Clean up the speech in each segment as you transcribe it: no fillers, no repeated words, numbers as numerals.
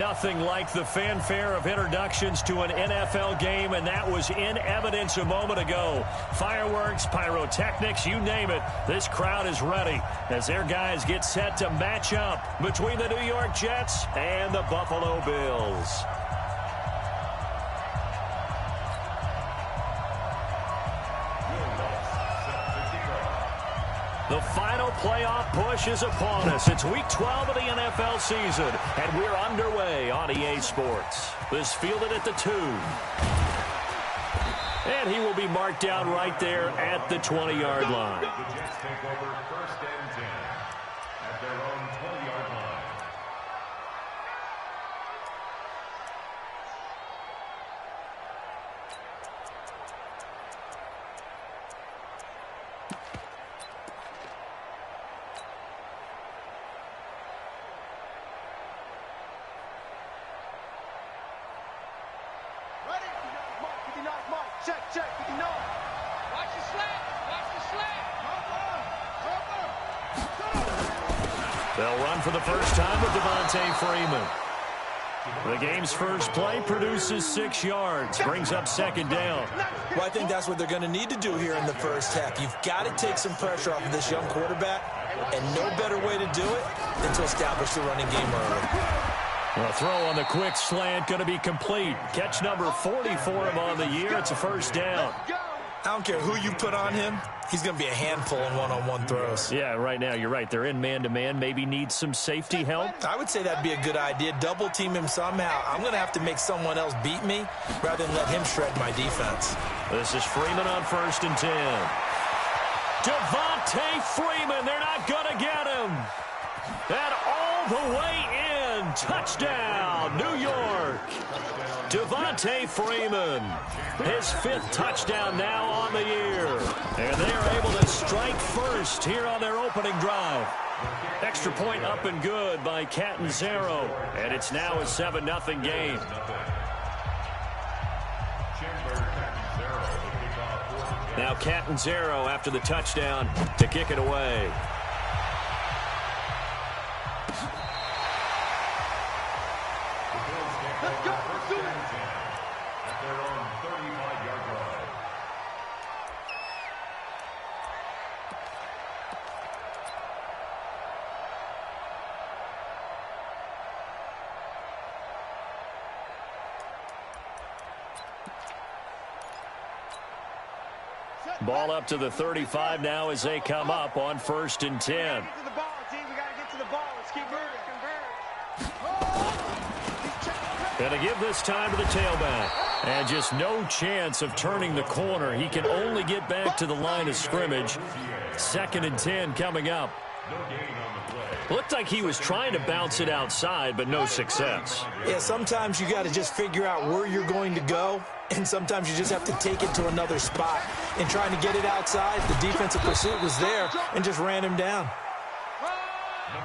Nothing like the fanfare of introductions to an NFL game, and that was in evidence a moment ago. Fireworks, pyrotechnics, you name it. This crowd is ready as their guys get set to match up between the New York Jets and the Buffalo Bills. The final playoff push is upon us. It's Week 12 of the NFL season, and we're underway on EA Sports. This fielded at the 2. And he will be marked down right there at the 20-yard line. The Jets take over 1st and 10 at their own 20-yard line. Check, 59. Watch the slant. They'll run for the first time with Devontae Freeman. The game's first play produces 6 yards, brings up 2nd down. Well, I think that's what they're going to need to do here in the first half. You've got to take some pressure off of this young quarterback, and no better way to do it than to establish the running game early. A throw on the quick slant going to be complete. Catch number 40 for him on the year. It's a 1st down. I don't care who you put on him. He's going to be a handful in one-on-one throws. Yeah, right now you're right. They're in man-to-man. Maybe need some safety help. I would say that'd be a good idea. Double team him somehow. I'm going to have to make someone else beat me rather than let him shred my defense. This is Freeman on 1st and 10. Devontae Freeman. They're not going to get him. And all the way in. Touchdown, New York. Devontae Freeman. His 5th touchdown now on the year. And they are able to strike first here on their opening drive. Extra point up and good by Catanzaro. And it's now a 7-0 game. Now Catanzaro after the touchdown to kick it away. Ball up to the 35 now as they come up on 1st and 10. And to give this time to the tailback. And just no chance of turning the corner. He can only get back to the line of scrimmage. 2nd and 10 coming up. Looked like he was trying to bounce it outside, but no success. Yeah, sometimes you got to just figure out where you're going to go, and sometimes you just have to take it to another spot. And trying to get it outside, the defensive pursuit was there and just ran him down.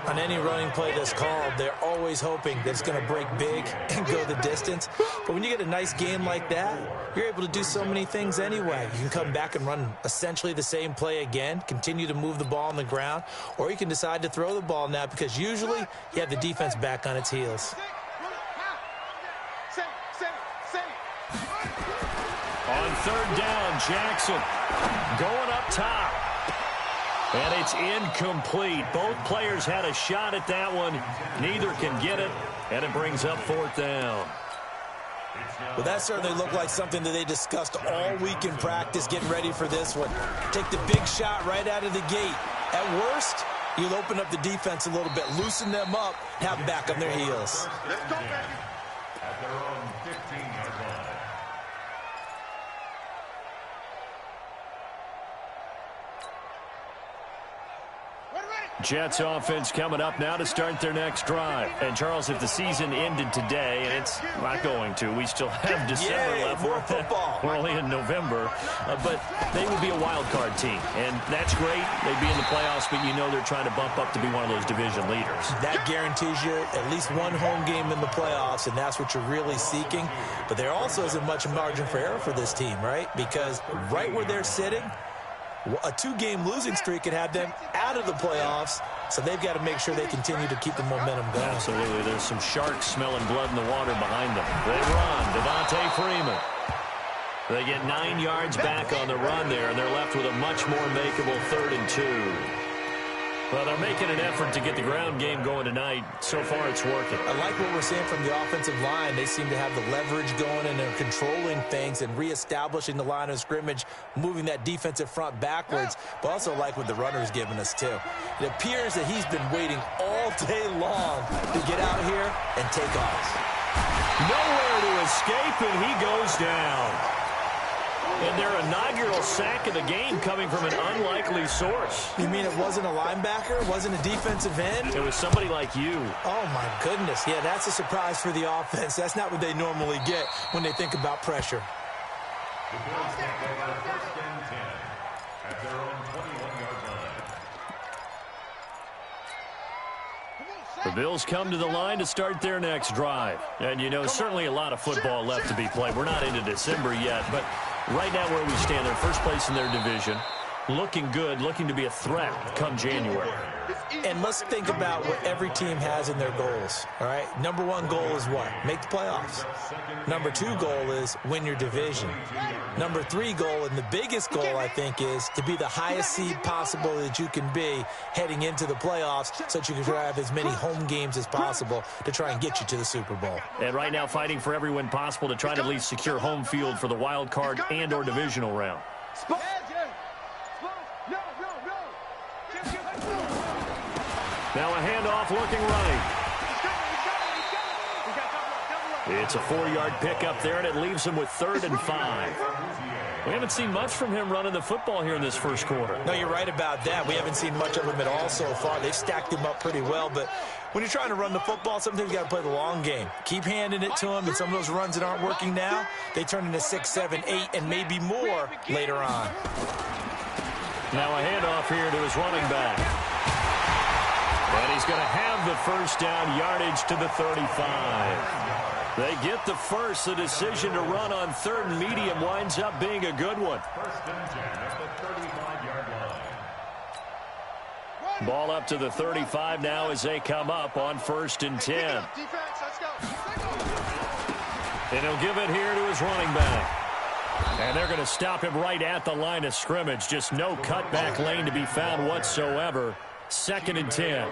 On any running play that's called, they're always hoping that it's going to break big and go the distance. But when you get a nice game like that, you're able to do so many things anyway. You can come back and run essentially the same play again, continue to move the ball on the ground, or you can decide to throw the ball now because usually you have the defense back on its heels. On 3rd down, Jackson going up top. And it's incomplete. Both players had a shot at that one. Neither can get it, and it brings up 4th down. Well, that certainly looked like something that they discussed all week in practice, getting ready for this one. Take the big shot right out of the gate. At worst, you'll open up the defense a little bit, loosen them up, have them back on their heels. Let's go, baby. At their own 15-yard line. Jets offense coming up now to start their next drive. And, Charles, if the season ended today, and it's not going to, we still have December left. More football. We're only in November. But they would be a wild card team. And that's great. They'd be in the playoffs, but you know they're trying to bump up to be one of those division leaders. That guarantees you at least one home game in the playoffs, and that's what you're really seeking. But there also isn't much margin for error for this team, right? Because right where they're sitting, A 2-game losing streak could have them out of the playoffs, so they've got to make sure they continue to keep the momentum going. Absolutely. There's some sharks smelling blood in the water behind them. They run. Devontae Freeman. They get 9 yards back on the run there, and they're left with a much more makeable 3rd and 2. Well, they're making an effort to get the ground game going tonight. So far, it's working. I like what we're seeing from the offensive line. They seem to have the leverage going, and they're controlling things and reestablishing the line of scrimmage, moving that defensive front backwards, but also like what the runner's giving us, too. It appears that he's been waiting all day long to get out here and take off. Nowhere to escape, and he goes down. And their inaugural sack of the game coming from an unlikely source. You mean it wasn't a linebacker? It wasn't a defensive end? It was somebody like you. Oh, my goodness. Yeah, that's a surprise for the offense. That's not what they normally get when they think about pressure. The Bills take over 1st and 10 at their own 21-yard line. The Bills come to the line to start their next drive. And, you know, certainly a lot of football left to be played. We're not into December yet, but right now where we stand, they're first place in their division. Looking good, looking to be a threat come January. And let's think about what every team has in their goals, all right? Number 1 goal is what? Make the playoffs. Number 2 goal is win your division. Number 3 goal, and the biggest goal, I think, is to be the highest seed possible that you can be heading into the playoffs so that you can have as many home games as possible to try and get you to the Super Bowl. And right now fighting for every win possible to try to at least secure home field for the wild card and or divisional round. Now a handoff looking right. It's a 4-yard pickup there, and it leaves him with 3rd and 5. We haven't seen much from him running the football here in this first quarter. No, you're right about that. We haven't seen much of him at all so far. They've stacked him up pretty well, but when you're trying to run the football, sometimes you got to play the long game. Keep handing it to him, and some of those runs that aren't working now, they turn into 6, 7, 8, and maybe more later on. Now a handoff here to his running back. And he's going to have the first down, yardage to the 35. They get the first. The decision to run on 3rd and medium winds up being a good one. 1st and 10 at the 35-yard line. Ball up to the 35 now as they come up on 1st and 10. And he'll give it here to his running back. And they're going to stop him right at the line of scrimmage. Just no cutback lane to be found whatsoever. 2nd and 10.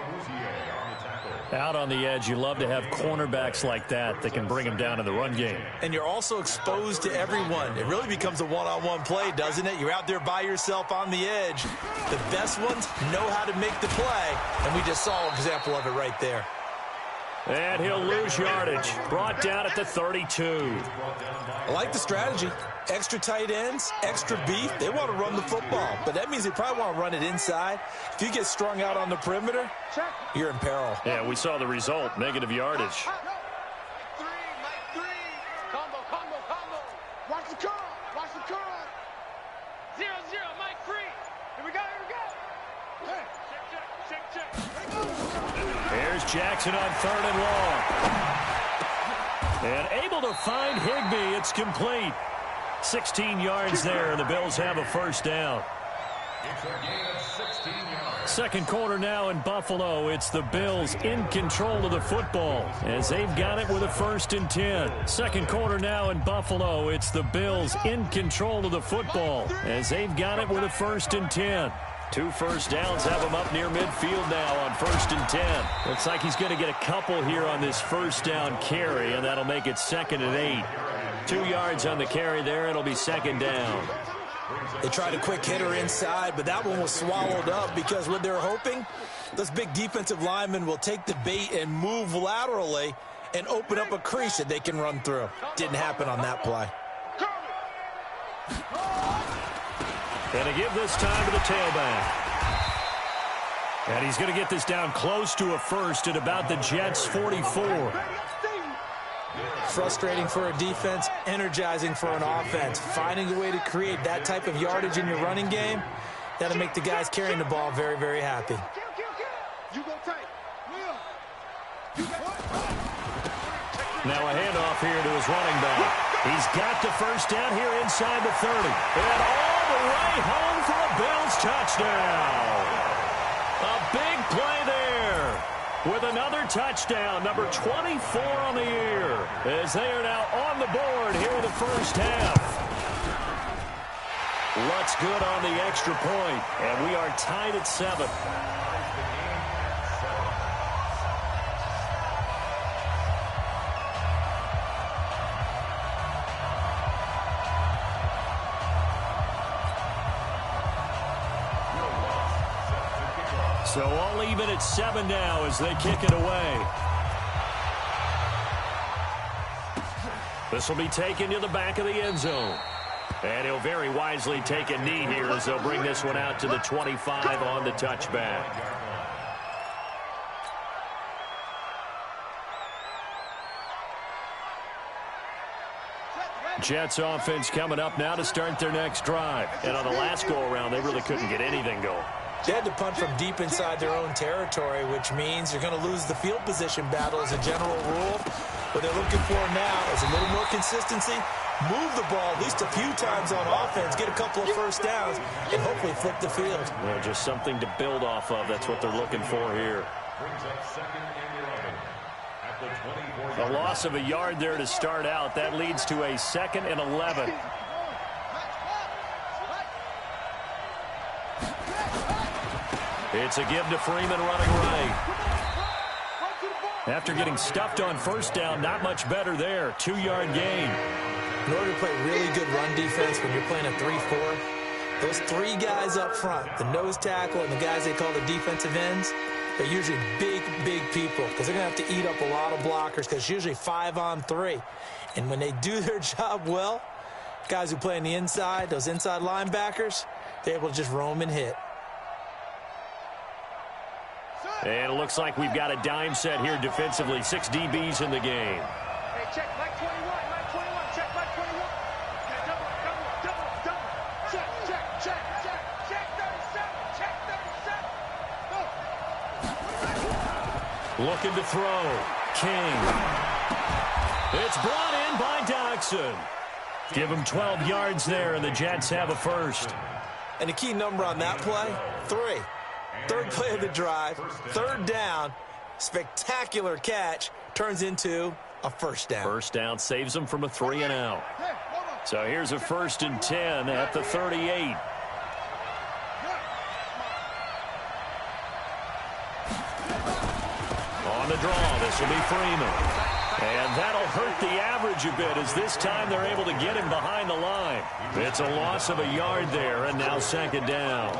Out on the edge, you love to have cornerbacks like that can bring him down in the run game. And you're also exposed to everyone. It really becomes a one-on-one play, doesn't it? You're out there by yourself on the edge. The best ones know how to make the play, and we just saw an example of it right there. And he'll lose yardage. Brought down at the 32. I like the strategy. Extra tight ends, extra beef. They want to run the football, but that means they probably want to run it inside. If you get strung out on the perimeter, you're in peril. Yeah, we saw the result. Negative yardage. Combo. Watch the curl. 0-0, Mike free. Here we go. Check. Here's Jackson on 3rd and long. And able to find Higbee. It's complete. 16 yards there, and the Bills have a first down. It's a gain of 16 yards. Second quarter now in Buffalo. It's the Bills in control of the football as they've got it with a 1st and 10. Second quarter now in Buffalo. It's the Bills in control of the football as they've got it with a 1st and 10. 2 first downs have him up near midfield now on 1st and 10. Looks like he's going to get a couple here on this first down carry, and that'll make it 2nd and 8. 2 yards on the carry there. It'll be 2nd down. They tried a quick hitter inside, but that one was swallowed up because what they're hoping, those big defensive linemen will take the bait and move laterally and open up a crease that they can run through. Didn't happen on that play. And to give this time to the tailback. And he's going to get this down close to a first at about the Jets' 44. Frustrating for a defense, energizing for an offense. Finding a way to create that type of yardage in your running game, that'll make the guys carrying the ball very, very happy. Now a handoff here to his running back. He's got the first down here inside the 30. And all the way home for a Bills touchdown. A big play there with another touchdown, number 24 on the year, as they are now on the board here in the first half. Looks good on the extra point, and we are tied at 7. So all even at 7 now as they kick it away. This will be taken to the back of the end zone. And he'll very wisely take a knee here as they'll bring this one out to the 25 on the touchback. Jets offense coming up now to start their next drive. And on the last go-around, they really couldn't get anything going. They had to punt from deep inside their own territory, which means you're going to lose the field position battle as a general rule. What they're looking for now is a little more consistency, move the ball at least a few times on offense, get a couple of first downs, and hopefully flip the field. Well, just something to build off of. That's what they're looking for here. A loss of a yard there to start out. That leads to a 2nd and 11. It's a give to Freeman running right. After getting stuffed on first down, not much better there. 2-yard gain. In order to play really good run defense when you're playing a 3-4, those 3 guys up front, the nose tackle and the guys they call the defensive ends, they're usually big, big people because they're going to have to eat up a lot of blockers because it's usually 5-on-3. And when they do their job well, guys who play on the inside, those inside linebackers, they're able to just roam and hit. And it looks like we've got a dime set here defensively. 6 DBs in the game. Hey, check Mike 21, Mike 21, check Mike 21. Yeah, double. Check 37, go. Looking to throw. King. It's brought in by Doxson. Give him 12 yards there, and the Jets have a first. And the key number on that play, 3. Third play of the drive, 3rd down, spectacular catch, turns into a first down. First down saves them from a 3-and-out. So here's a 1st and 10 at the 38. On the draw, this will be Freeman. And that'll hurt the average a bit as this time they're able to get him behind the line. It's a loss of a yard there, and now 2nd down.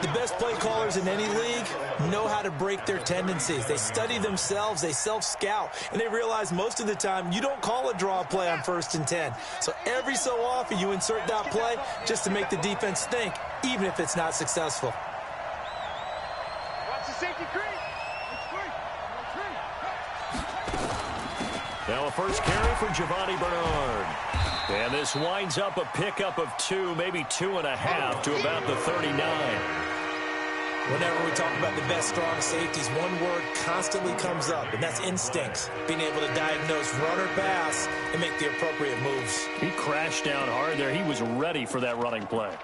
The best play callers in any league know how to break their tendencies. They study themselves, they self-scout, and they realize most of the time you don't call a draw play on 1st and 10. So every so often you insert that play just to make the defense think, even if it's not successful. Watch the safety creep. Now a first carry for Giovanni Bernard. And this winds up a pickup of 2, maybe 2.5 to about the 39. Whenever we talk about the best strong safeties, one word constantly comes up, and that's instincts. Being able to diagnose run or pass and make the appropriate moves. He crashed down hard there. He was ready for that running play.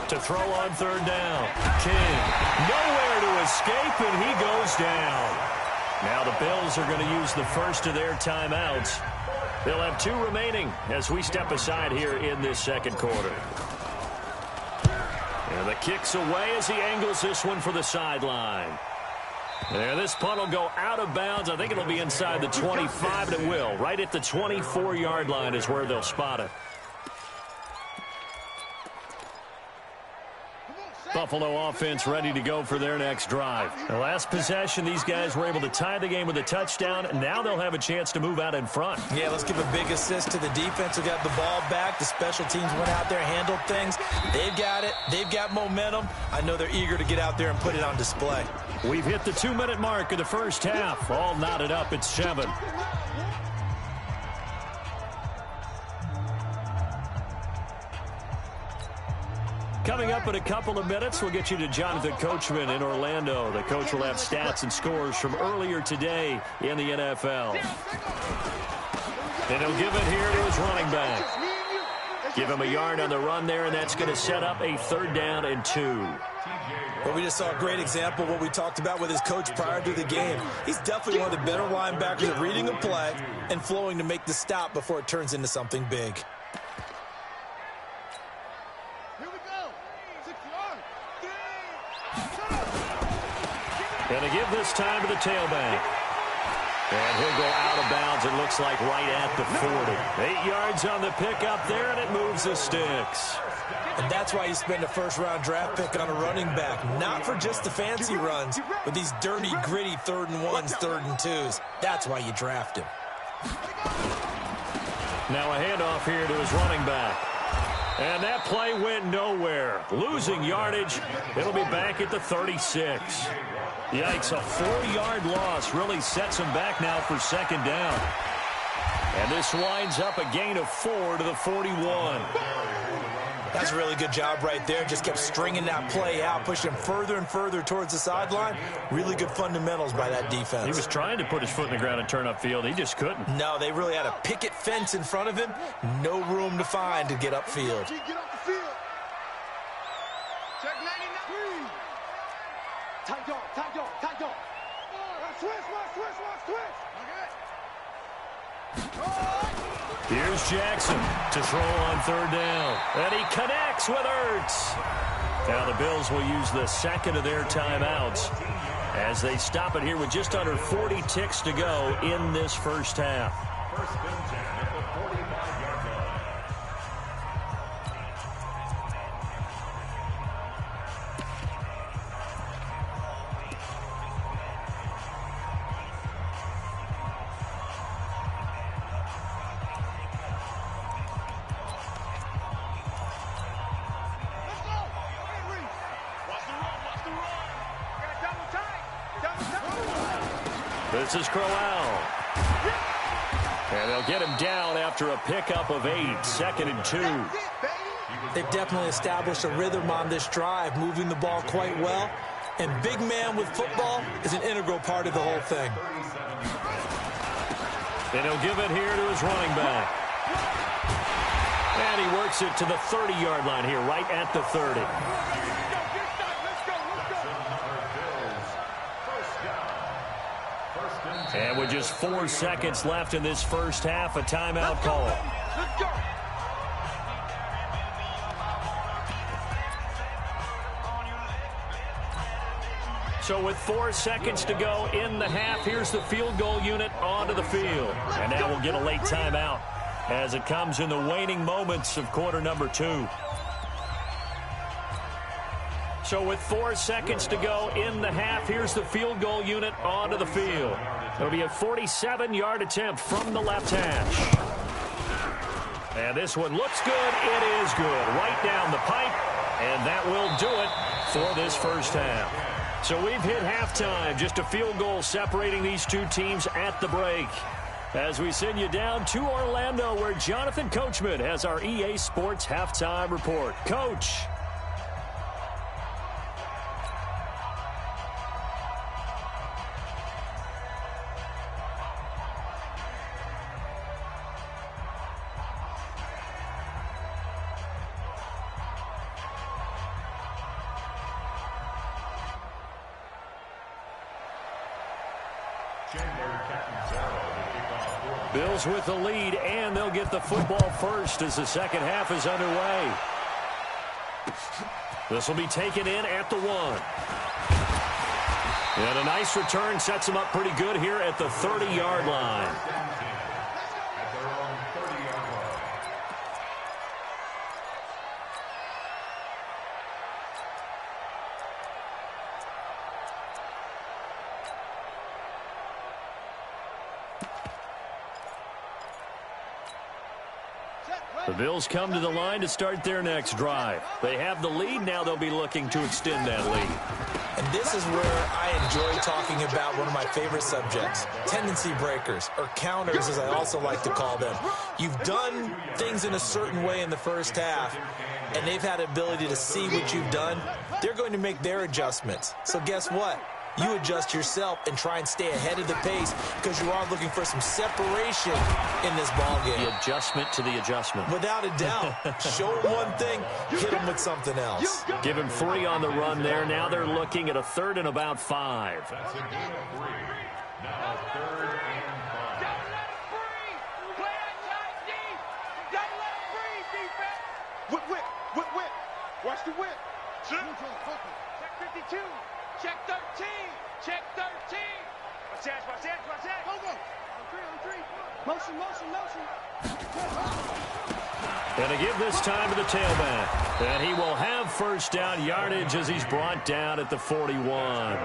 To throw on 3rd down. King nowhere to escape, and he goes down. Now the Bills are going to use the first of their timeouts. They'll have 2 remaining as we step aside here in this 2nd quarter. And the kick's away as he angles this one for the sideline. And this punt will go out of bounds. I think it'll be inside the 25, and it will. Right at the 24-yard line is where they'll spot it. Buffalo offense ready to go for their next drive. The last possession, these guys were able to tie the game with a touchdown. Now they'll have a chance to move out in front. Yeah, let's give a big assist to the defense who got the ball back. The special teams went out there, handled things. They've got it. They've got momentum. I know they're eager to get out there and put it on display. We've hit the 2-minute mark of the first half. All knotted up at 7. Coming up in a couple of minutes, we'll get you to Jonathan Coachman in Orlando. The coach will have stats and scores from earlier today in the NFL. And he'll give it here to his running back. Give him a yard on the run there, and that's going to set up a 3rd down and 2. Well, we just saw a great example of what we talked about with his coach prior to the game. He's definitely one of the better linebackers at reading a play and flowing to make the stop before it turns into something big. Going to give this time to the tailback. And he'll go out of bounds, it looks like, right at the 40. 8 yards on the pickup there, and it moves the sticks. And that's why you spend a first-round draft pick on a running back. Not for just the fancy runs, but these dirty, gritty 3rd and 1s, 3rd and 2s. That's why you draft him. Now a handoff here to his running back. And that play went nowhere. Losing yardage. It'll be back at the 36. Yikes, a 4-yard loss really sets him back now for 2nd down. And this winds up a gain of 4 to the 41. That's a really good job right there. Just kept stringing that play out, pushing him further and further towards the sideline. Really good fundamentals by that defense. He was trying to put his foot in the ground and turn upfield. He just couldn't. No, they really had a picket fence in front of him. No room to find to get upfield. Get off the field. Check 99. Tight dog, tight dog, tight dog. Switch. Here's Jackson to throw on 3rd down. And he connects with Ertz. Now the Bills will use the 2nd of their timeouts as they stop it here with just under 40 ticks to go in this first half. 1st and 10 at the 45-yard line. This is Crowell. And they'll get him down after a pickup of 8, 2nd and 2. They've definitely established a rhythm on this drive, moving the ball quite well. And big man with football is an integral part of the whole thing. And he'll give it here to his running back. And he works it to the 30-yard line here, right at the 30. And with just 4 seconds left in this first half, a timeout call. Let's go. So with 4 seconds to go in the half, here's the field goal unit onto the field. And now we'll get a late timeout as it comes in the waning moments of quarter number 2. So with 4 seconds to go in the half, here's the field goal unit onto the field. It'll be a 47-yard attempt from the left hash. And this one looks good. It is good. Right down the pipe. And that will do it for this first half. So we've hit halftime. Just a field goal separating these two teams at the break. As we send you down to Orlando, where Jonathan Coachman has our EA Sports halftime report. Coach. Bills with the lead, and they'll get the football first as the second half is underway. This will be taken in at the 1. And a nice return sets them up pretty good here at the 30-yard line. The Bills come to the line to start their next drive. They have the lead. Now they'll be looking to extend that lead. And this is where I enjoy talking about one of my favorite subjects, tendency breakers, or counters as I also like to call them. You've done things in a certain way in the first half, and they've had the ability to see what you've done. They're going to make their adjustments. So guess what? You adjust yourself and try and stay ahead of the pace because you are looking for some separation in this ball game. The adjustment to the adjustment. Without a doubt. Show them one thing, hit them with something else. Give him 3 on the run there. Now they're looking at a 3rd and about 5. That's a gain of 3. Now 3rd and 5. Whip. Watch the whip. Check 52. Check 13. Check 13. Watch that. Go. On three. Motion. And to give this time to the tailback. And he will have first down yardage as he's brought down at the 41.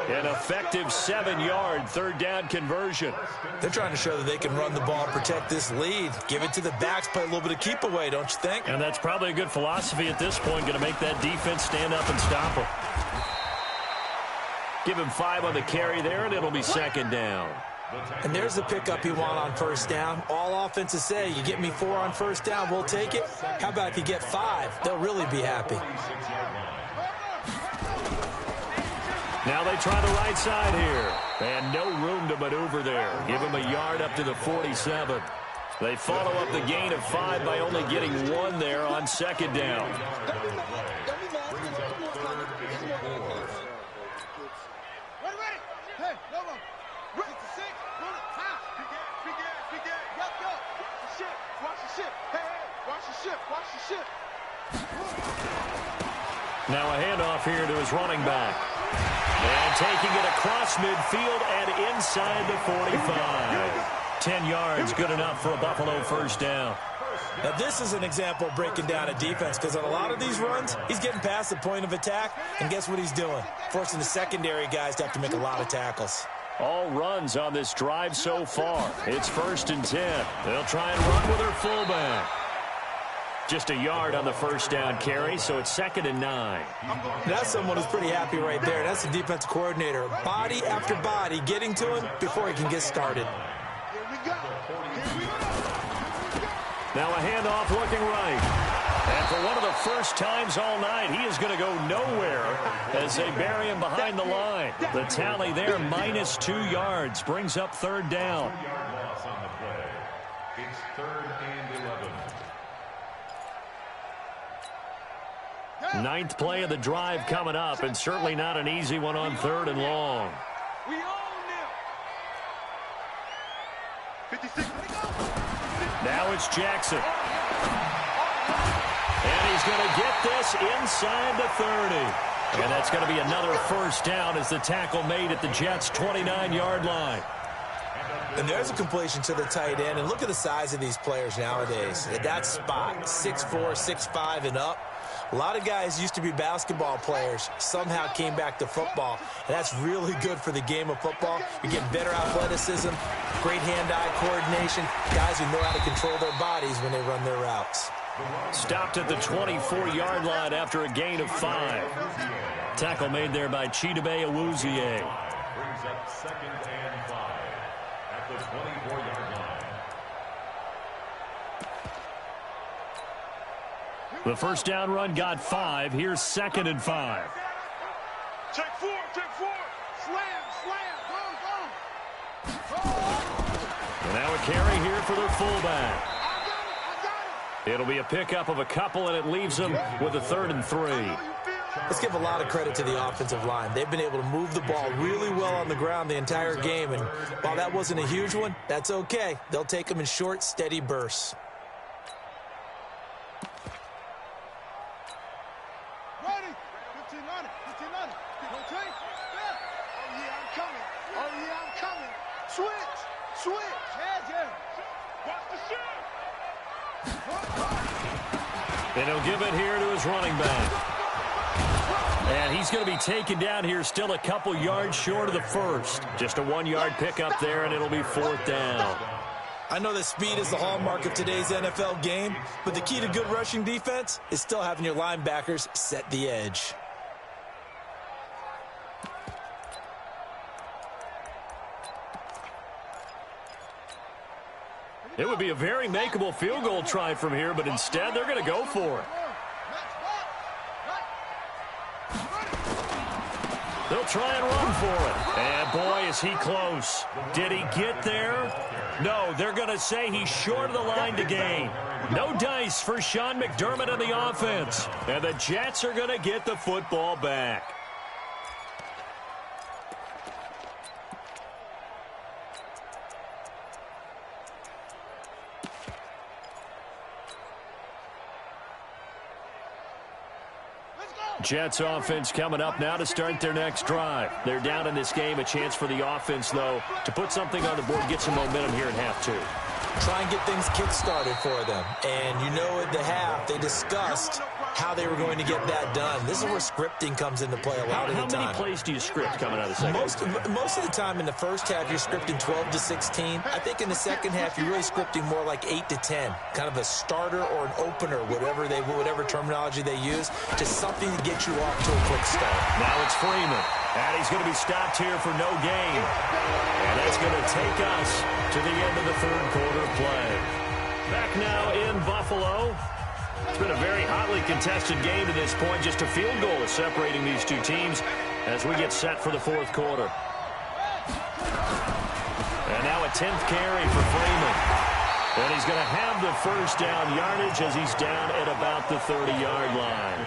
An effective 7-yard 3rd down conversion. They're trying to show that they can run the ball and protect this lead. Give it to the backs, play a little bit of keep away, don't you think? And that's probably a good philosophy at this point, going to make that defense stand up and stop him. Give him 5 on the carry there, and it'll be 2nd down. And there's the pickup you want on first down. All offenses say, you get me 4 on first down, we'll take it. How about if you get 5? They'll really be happy. Now they try the right side here. And no room to maneuver there. Give him a yard up to the 47. They follow up the gain of 5 by only getting 1 there on 2nd down. Now a handoff here to his running back. And taking it across midfield and inside the 45. 10 yards, good enough for a Buffalo first down. Now this is an example of breaking down a defense because on a lot of these runs, he's getting past the point of attack, and guess what he's doing? Forcing the secondary guys to have to make a lot of tackles. All runs on this drive so far. It's 1st and 10. They'll try and run with their fullback. Just a yard on the first down carry, so it's 2nd and 9. That's someone who's pretty happy right there. That's the defensive coordinator. Body after body getting to him before he can get started. Now a handoff looking right. And for one of the first times all night, he is going to go nowhere as they bury him behind the line. The tally there, minus 2 yards, brings up 3rd down. 1-yard loss on the play. It's 3rd and 11. 9th play of the drive coming up, and certainly not an easy one on 3rd and long. We own them. 56. Now it's Jackson. And he's going to get this inside the 30. And that's going to be another first down as the tackle made at the Jets' 29-yard line. And there's a completion to the tight end. And look at the size of these players nowadays. At that spot, 6'4", 6'5", and up. A lot of guys used to be basketball players, somehow came back to football, and that's really good for the game of football. You're getting better athleticism, great hand-eye coordination, guys who know how to control their bodies when they run their routes. Stopped at the 24-yard line after a gain of 5. Tackle made there by Chidobe Awuzie. Brings up 2nd and 5 at the 24-yard line. The first down run got 5. Here's 2nd and 5. Check 4. Slam. And now a carry here for their fullback. It'll be a pickup of a couple, and it leaves them with a 3rd and 3. Let's give a lot of credit to the offensive line. They've been able to move the ball really well on the ground the entire game, and while that wasn't a huge one, that's okay. They'll take them in short, steady bursts. And he'll give it here to his running back. And he's going to be taken down here still a couple yards short of the first. Just a 1-yard pickup there, and it'll be 4th down. I know that speed is the hallmark of today's NFL game, but the key to good rushing defense is still having your linebackers set the edge. It would be a very makeable field goal try from here, but instead they're going to go for it. They'll try and run for it. And boy, is he close. Did he get there? No, they're going to say he's short of the line to gain. No dice for Sean McDermott and the offense. And the Jets are going to get the football back. Jets offense coming up now to start their next drive. They're down in this game. A chance for the offense, though, to put something on the board, get some momentum here in half two. Try and get things kick-started for them. And you know at the half, they discussed how they were going to get that done. This is where scripting comes into play a lot of the time. How many plays do you script coming out of the second? Most of the time in the first half, you're scripting 12 to 16. I think in the second half, you're really scripting more like 8 to 10. Kind of a starter or an opener, whatever terminology they use, just something to get you off to a quick start. Now it's Freeman. And he's going to be stopped here for no gain. And that's going to take us to the end of the third quarter play. Back now in Buffalo. It's been a very hotly contested game to this point. Just a field goal separating these two teams as we get set for the fourth quarter. And now a 10th carry for Freeman. And he's going to have the first down yardage as he's down at about the 30-yard line.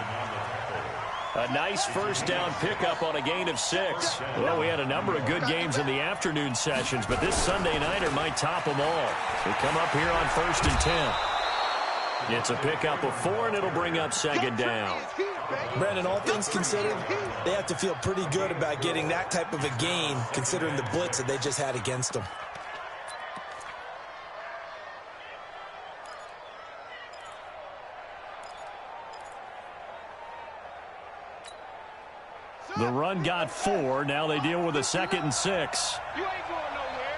A nice first down pickup on a gain of 6. Well, we had a number of good games in the afternoon sessions, but this Sunday nighter might top them all. We come up here on 1st and 10. It's a pickup of 4, and it'll bring up second down. Brandon, all things considered, they have to feel pretty good about getting that type of a gain, considering the blitz that they just had against them. The run got 4. Now they deal with a 2nd and 6. You ain't going nowhere.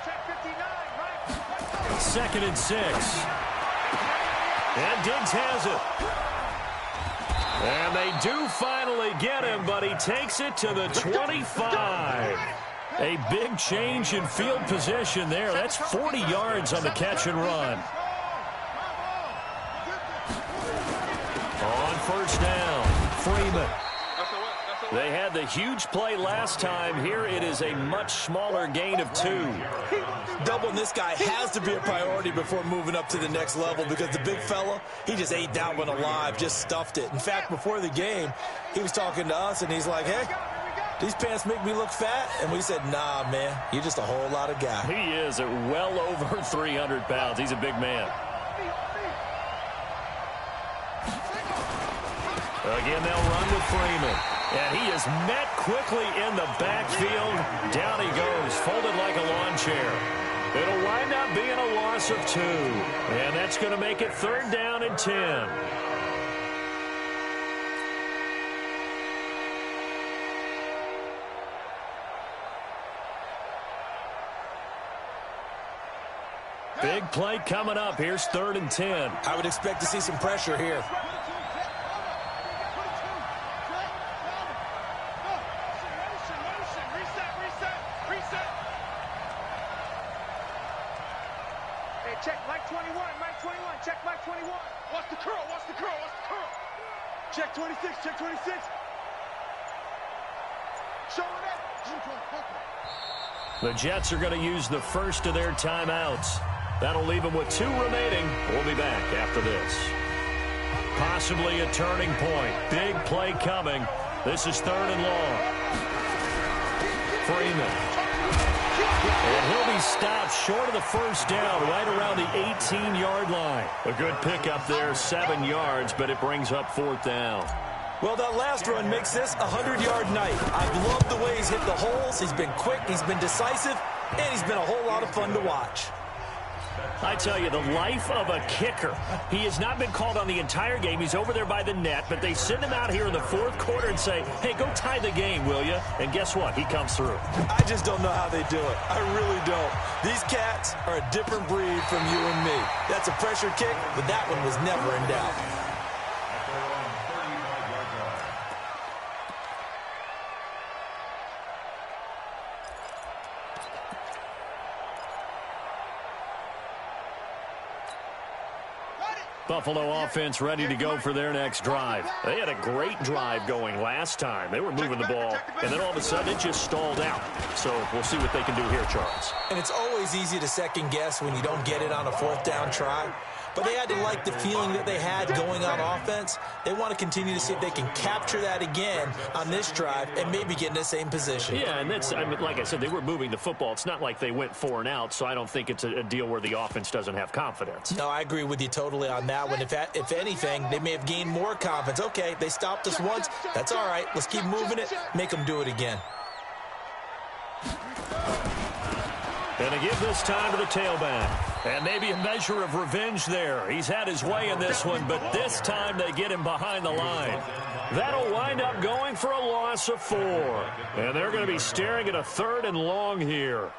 Check 59, right? 2nd and 6. And Diggs has it. And they do finally get him, but he takes it to the 25. A big change in field position there. That's 40 yards on the catch and run. On first down, Freeman. They had the huge play last time. Here it is a much smaller gain of 2. Doubling this guy has to be a priority before moving up to the next level because the big fella, he just ate that one alive, just stuffed it. In fact, before the game, he was talking to us, and he's like, hey, these pants make me look fat? And we said, nah, man, you're just a whole lot of guy. He is at well over 300 pounds. He's a big man. Again, they'll run with Freeman. And he is met quickly in the backfield. Down he goes, folded like a lawn chair. It'll wind up being a loss of 2. And that's going to make it 3rd down and 10. Big play coming up. Here's 3rd and 10. I would expect to see some pressure here. Check Mike 21, Mike 21, check Mike 21. Watch the curl, watch the curl, watch the curl. Check 26, check 26. Show it up. The Jets are going to use the first of their timeouts. That'll leave them with 2 remaining. We'll be back after this. Possibly a turning point. Big play coming. This is 3rd and long. Freeman. And he'll be stopped short of the first down, right around the 18-yard line. A good pickup there, 7 yards, but it brings up 4th down. Well, that last run makes this a 100-yard night. I've loved the way he's hit the holes. He's been quick, he's been decisive, and he's been a whole lot of fun to watch. I tell you, the life of a kicker. He has not been called on the entire game. He's over there by the net, but they send him out here in the fourth quarter and say, hey, go tie the game, will you? And guess what? He comes through. I just don't know how they do it. I really don't. These cats are a different breed from you and me. That's a pressure kick, but that one was never in doubt. Buffalo offense ready to go for their next drive. They had a great drive going last time. They were moving the ball, and then all of a sudden it just stalled out. So we'll see what they can do here, Charles. And it's always easy to second guess when you don't get it on a fourth down try. But they had to like the feeling that they had going on offense. They want to continue to see if they can capture that again on this drive and maybe get in the same position. Yeah, and that's, I mean, like I said, they were moving the football. It's not like they went 4 and out, so I don't think it's a deal where the offense doesn't have confidence. No, I agree with you totally on that one. If anything, they may have gained more confidence. Okay, they stopped us once. That's all right. Let's keep moving it. Make them do it again. And to give this time to the tailback. And maybe a measure of revenge there. He's had his way in this one, but this time they get him behind the line. That'll wind up going for a loss of 4. And they're going to be staring at a 3rd and long here.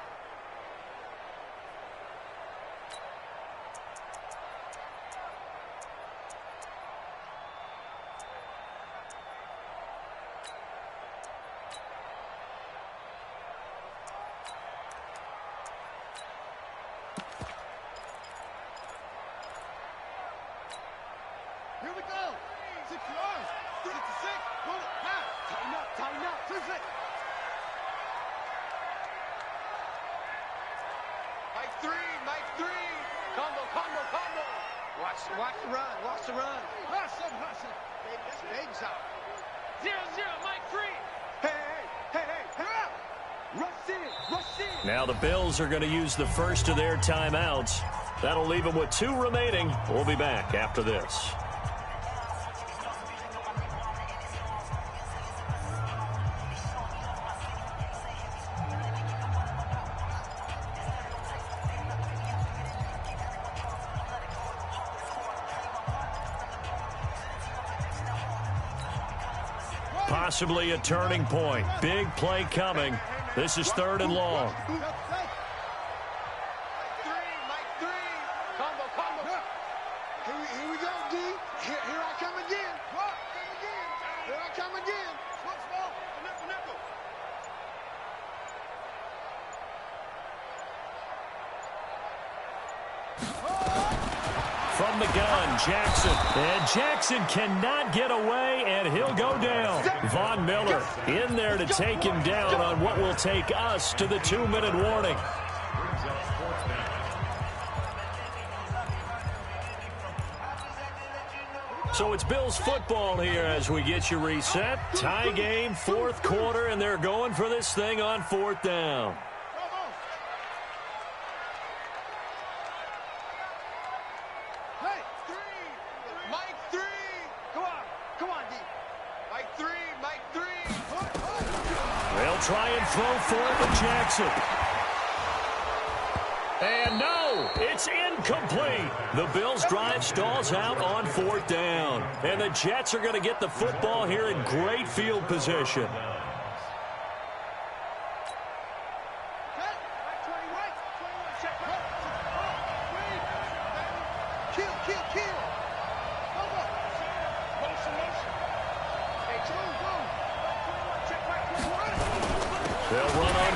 Here we go. 6 yards. 6 to 6. Pull it. Pass. Tighten up. Tighten up. 2 6. Mike 3. Mike 3. Combo. Combo. Combo. Watch the run. Watch the run. Hustle. Hustle. That's baby's out. 0-0. Mike 3. Hey. Hey. Hey. Hey. Rush in. Rush in. Now the Bills are going to use the first of their timeouts. That'll leave them with 2 remaining. We'll be back after this. Possibly a turning point. Big play coming. This is 3rd and long. Mike 3. Combo. Combo. Here we go, D. Here I come again. What? Here I come again. Small. Nickel. From the gun, Jackson. And Jackson cannot get away, and he'll go down. Von Miller in there to take him down on what will take us to the 2-minute warning. So it's Bills football here as we get you reset. Tie game, 4th quarter, and they're going for this thing on 4th down. Try and throw for it with Jackson. And no, it's incomplete. The Bills' drive stalls out on 4th down. And the Jets are going to get the football here in great field position.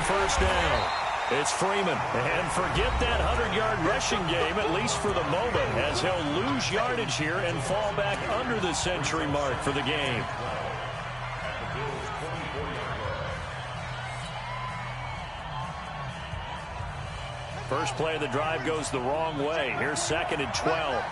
First down. It's Freeman. And forget that 100-yard rushing game, at least for the moment, as he'll lose yardage here and fall back under the century mark for the game. First play of the drive goes the wrong way. Here's 2nd and 12.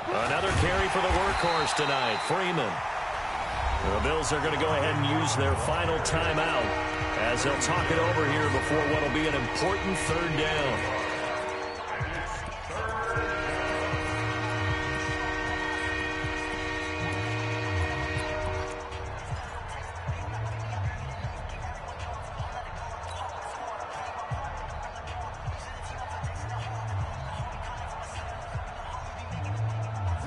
Another carry for the workhorse tonight, Freeman. The Bills are going to go ahead and use their final timeout as they'll talk it over here before what will be an important third down.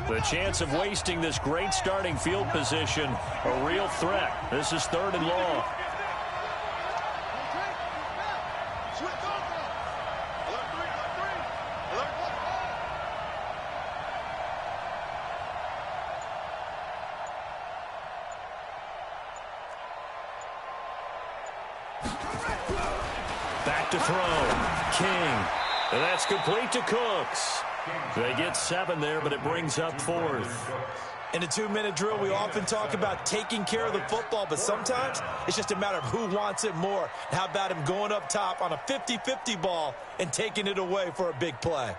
The chance of wasting this great starting field position, a real threat. This is 3rd and long. Back to throw. King. And that's complete to Cooks. They get 7 there, but it brings up 4th. In a 2-minute drill, we often talk about taking care of the football, but sometimes it's just a matter of who wants it more. How about him going up top on a 50-50 ball and taking it away for a big play?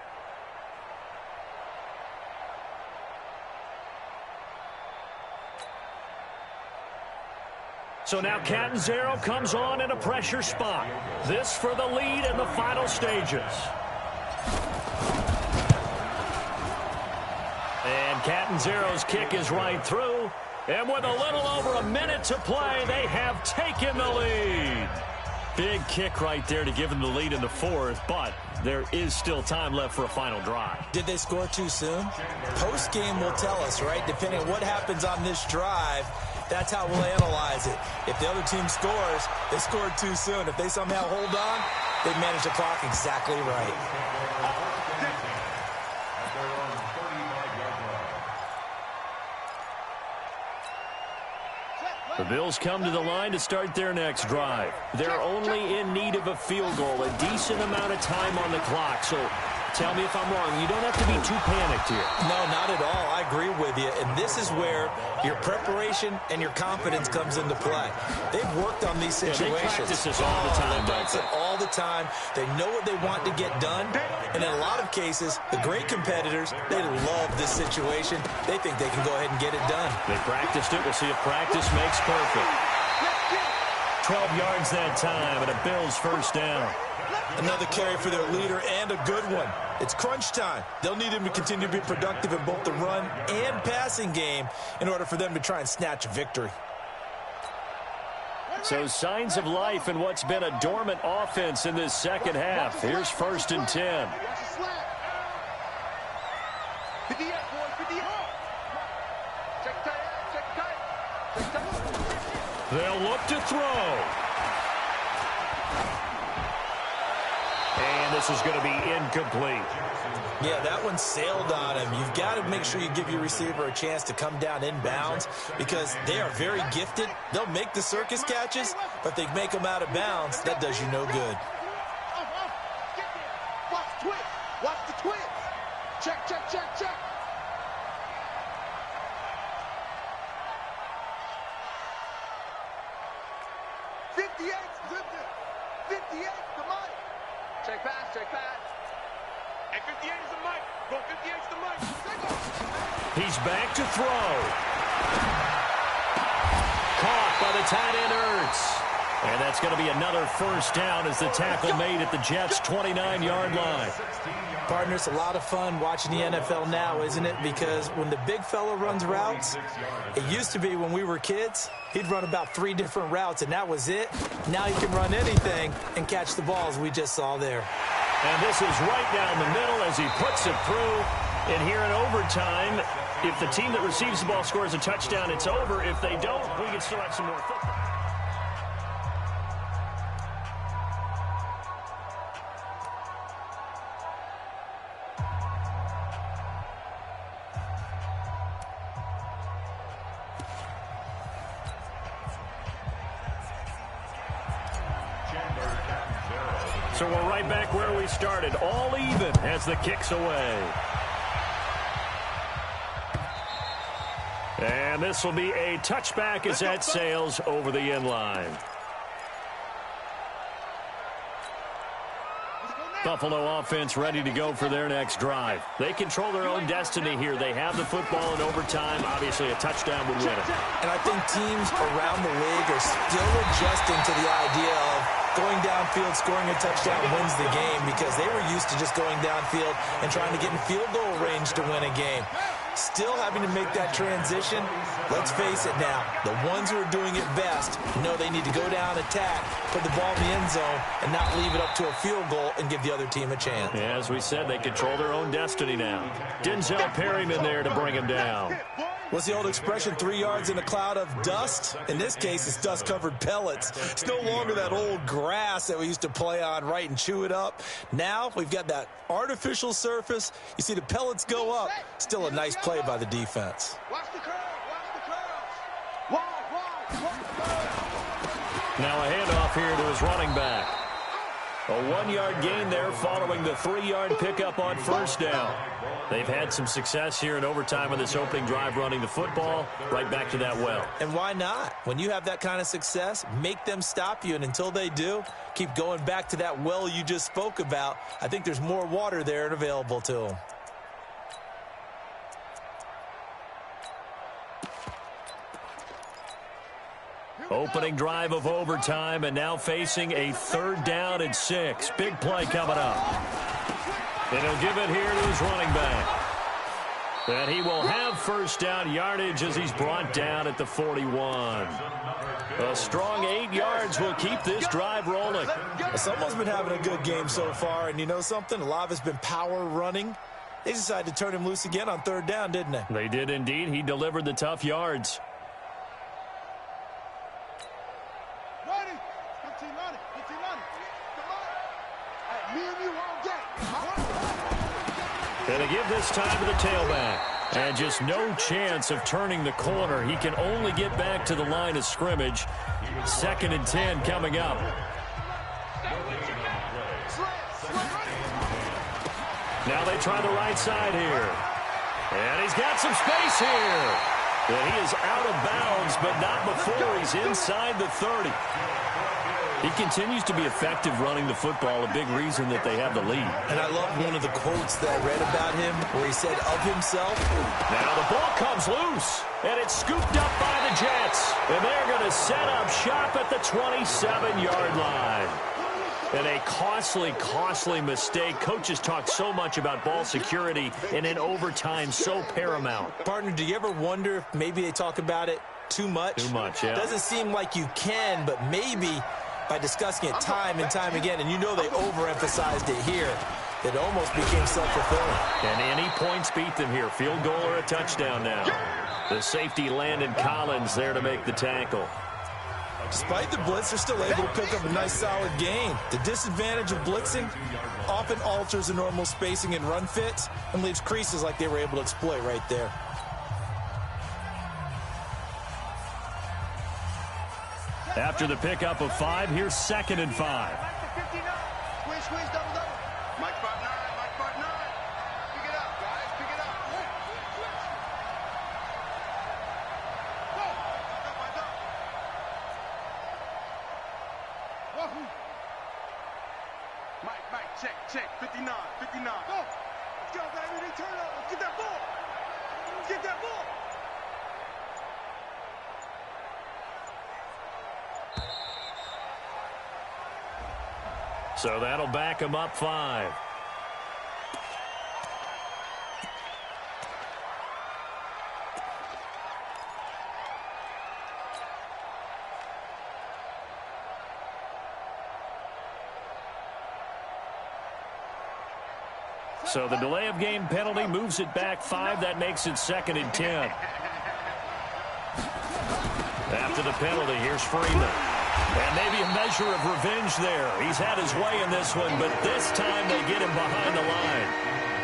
So now Catanzaro comes on in a pressure spot. This for the lead in the final stages. And Catanzaro's kick is right through. And with a little over a minute to play, they have taken the lead. Big kick right there to give them the lead in the 4th, but there is still time left for a final drive. Did they score too soon? Post-game will tell us, right? Depending on what happens on this drive, that's how we'll analyze it. If the other team scores, they scored too soon. If they somehow hold on, they manage the clock exactly right. The Bills come to the line to start their next drive. They're only in need of a field goal, a decent amount of time on the clock. So tell me if I'm wrong. You don't have to be too panicked here. No, not at all. I agree with you. And this is where your preparation and your confidence comes into play. They've worked on these situations. They practice this all the time, they practice it all the time. They know what they want to get done. And in a lot of cases, the great competitors, they love this situation. They think they can go ahead and get it done. They practiced it. We'll see if practice makes perfect. 12 yards that time, and a Bills first down. Another carry for their leader and a good one. It's crunch time. They'll need him to continue to be productive in both the run and passing game in order for them to try and snatch a victory. So signs of life in what's been a dormant offense in this second half. Here's 1st and 10. They'll look to throw. And this is going to be incomplete. Yeah, that one sailed on him. You've got to make sure you give your receiver a chance to come down inbounds because they are very gifted. They'll make the circus catches, but they make them out of bounds. That does you no good. Watch the twist. Watch the twist. Check, check, check, check. Check pass, check pass. And 58 is the mic. Go 58 is the mic. He's back to throw. Caught by the tight end Ertz. And that's going to be another first down as the tackle made at the Jets' 29-yard line. Partner, it's a lot of fun watching the NFL now, isn't it? Because when the big fella runs routes, it used to be when we were kids, he'd run about 3 different routes, and that was it. Now he can run anything and catch the balls we just saw there. And this is right down the middle as he puts it through. And here in overtime, if the team that receives the ball scores a touchdown, it's over. If they don't, we can still have some more football. So we're right back where we started, all even as the kick's away. And this will be a touchback as that sails over the end line. Let's go Buffalo offense ready to go for their next drive. They control their own destiny here. They have the football in overtime. Obviously, a touchdown would win it. And I think teams around the league are still adjusting to the idea of going downfield, scoring a touchdown wins the game, because they were used to just going downfield and trying to get in field goal range to win a game. Still having to make that transition. Let's face it now, the ones who are doing it best know they need to go down, attack, put the ball in the end zone, and not leave it up to a field goal and give the other team a chance. Yeah, as we said, they control their own destiny now. Denzel Perryman there to bring him down. What's the old expression, 3 yards in a cloud of dust? In this case, it's dust-covered pellets. It's no longer that old grass that we used to play on, right, and chew it up. Now we've got that artificial surface. You see the pellets go up. Still a nice play by the defense. Watch the curl. Watch the curl. Now a handoff here to his running back. A 1-yard gain there following the 3-yard pickup on first down. They've had some success here in overtime on this opening drive running the football right back to that well. And why not? When you have that kind of success, make them stop you, and until they do, keep going back to that well you just spoke about. I think there's more water there and available to them. Opening drive of overtime, and now facing a 3rd down and 6. Big play coming up. And he'll give it here to his running back. And he will have first down yardage as he's brought down at the 41. A strong 8 yards will keep this drive rolling. Someone's been having a good game so far, and you know something? A lot of it's been power running. They decided to turn him loose again on 3rd down, didn't they? They did indeed. He delivered the tough yards. And they give this time to the tailback. And just no chance of turning the corner. He can only get back to the line of scrimmage. 2nd and 10 coming up. Now they try the right side here. And he's got some space here. And he is out of bounds, but not before he's inside the 30. He continues to be effective running the football, a big reason that they have the lead. And I love one of the quotes that I read about him where he said of himself. Now the ball comes loose, and it's scooped up by the Jets. And they're going to set up shop at the 27-yard line. And a costly, costly mistake. Coaches talk so much about ball security, and in overtime, so paramount. Partner, do you ever wonder if maybe they talk about it too much? Too much, yeah. Doesn't seem like you can, but maybe by discussing it time and time again, and you know they overemphasized it here, it almost became self-fulfilling. And any points beat them here. Field goal or a touchdown now. The safety Landon Collins there to make the tackle. Despite the blitz, they're still able to pick up a nice solid gain. The disadvantage of blitzing often alters the normal spacing and run fits and leaves creases like they were able to exploit right there. After the pickup of 5, here's 2nd and 5. Squeeze, squeeze, double, double. Mike Part 9, Mike Part 9. Pick it up, guys, pick it up. Go. Mike, check, 59, 59. Go. Let's go, baby, they turn up. Let's get that ball. Let's get that ball. So that'll back him up 5. So the delay of game penalty moves it back 5. That makes it 2nd and 10. After the penalty, here's Freeman. And maybe a measure of revenge there. He's had his way in this one, but this time they get him behind the line.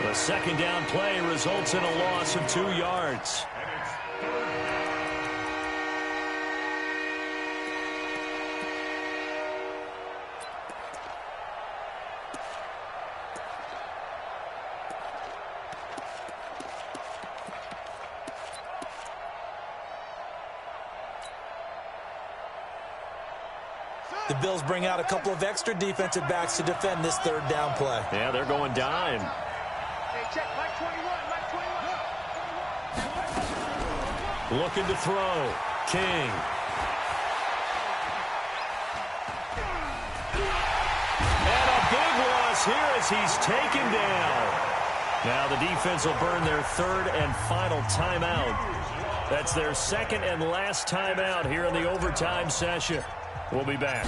The 2nd down play results in a loss of 2 yards. The Bills bring out a couple of extra defensive backs to defend this third down play. Yeah, they're going dime. Hey, check, Mike 21, Mike 21. Looking to throw. King. And a big loss here as he's taken down. Now the defense will burn their third and final timeout. That's their second and last timeout here in the overtime session. We'll be back.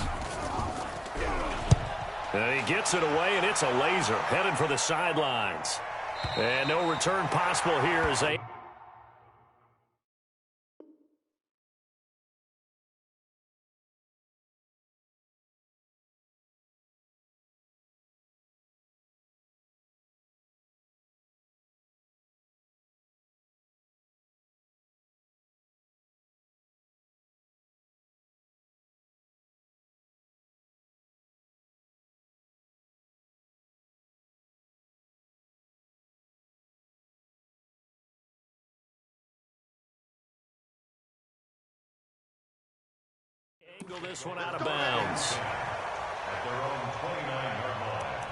And he gets it away, and it's a laser headed for the sidelines. And no return possible here as they... Angle this one out of bounds. At their own 29-yard line.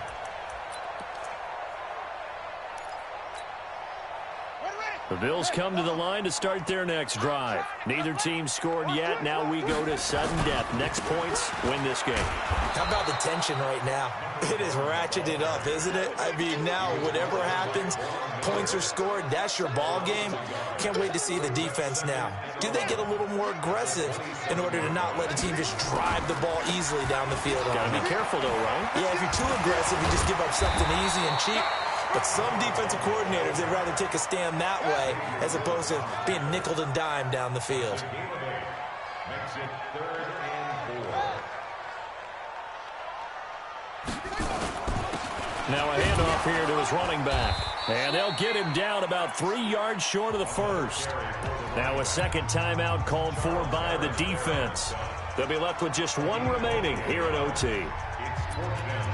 The Bills come to the line to start their next drive. Neither team scored yet. Now we go to sudden death. Next points win this game. How about the tension right now? It is ratcheted up, isn't it? I mean, now whatever happens, points are scored. That's your ball game. Can't wait to see the defense now. Do they get a little more aggressive in order to not let a team just drive the ball easily down the field? Got to be careful, though, right? Yeah, if you're too aggressive, you just give up something easy and cheap. But some defensive coordinators, they'd rather take a stand that way as opposed to being nickeled and dimed down the field. Makes it 3rd and 4. Now a handoff here to his running back. And they'll get him down about 3 yards short of the first. Now a second timeout called for by the defense. They'll be left with just one remaining here at OT. It's 4th down.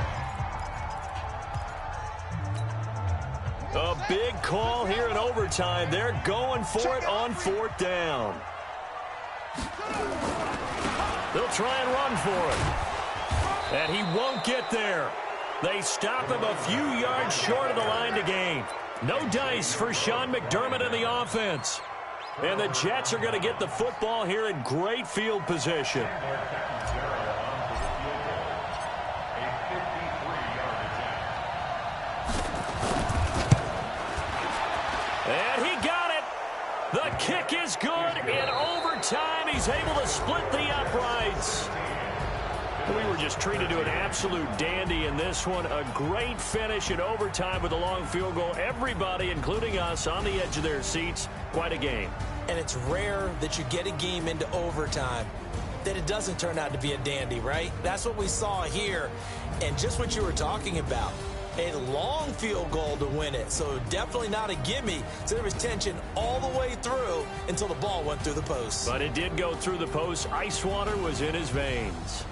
A big call here in overtime. They're going for it on 4th down. They'll try and run for it. And he won't get there. They stop him a few yards short of the line to gain. No dice for Sean McDermott in the offense. And the Jets are going to get the football here in great field position. And he got it. The kick is good. In overtime, he's able to split the uprights. We were just treated to an absolute dandy in this one. A great finish in overtime with a long field goal. Everybody, including us, on the edge of their seats. Quite a game. And it's rare that you get a game into overtime that it doesn't turn out to be a dandy, right? That's what we saw here. And just what you were talking about. A long field goal to win it, so definitely not a gimme. So there was tension all the way through until the ball went through the post. But it did go through the post. Ice water was in his veins.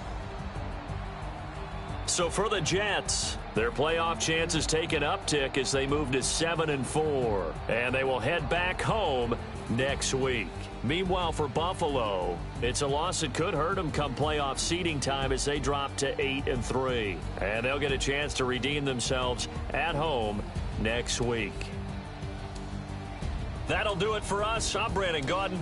So for the Jets, their playoff chances take an uptick as they move to 7-4. And they will head back home next week. Meanwhile, for Buffalo, it's a loss that could hurt them come playoff seeding time as they drop to 8-3. And they'll get a chance to redeem themselves at home next week. That'll do it for us. I'm Brandon Gaudin.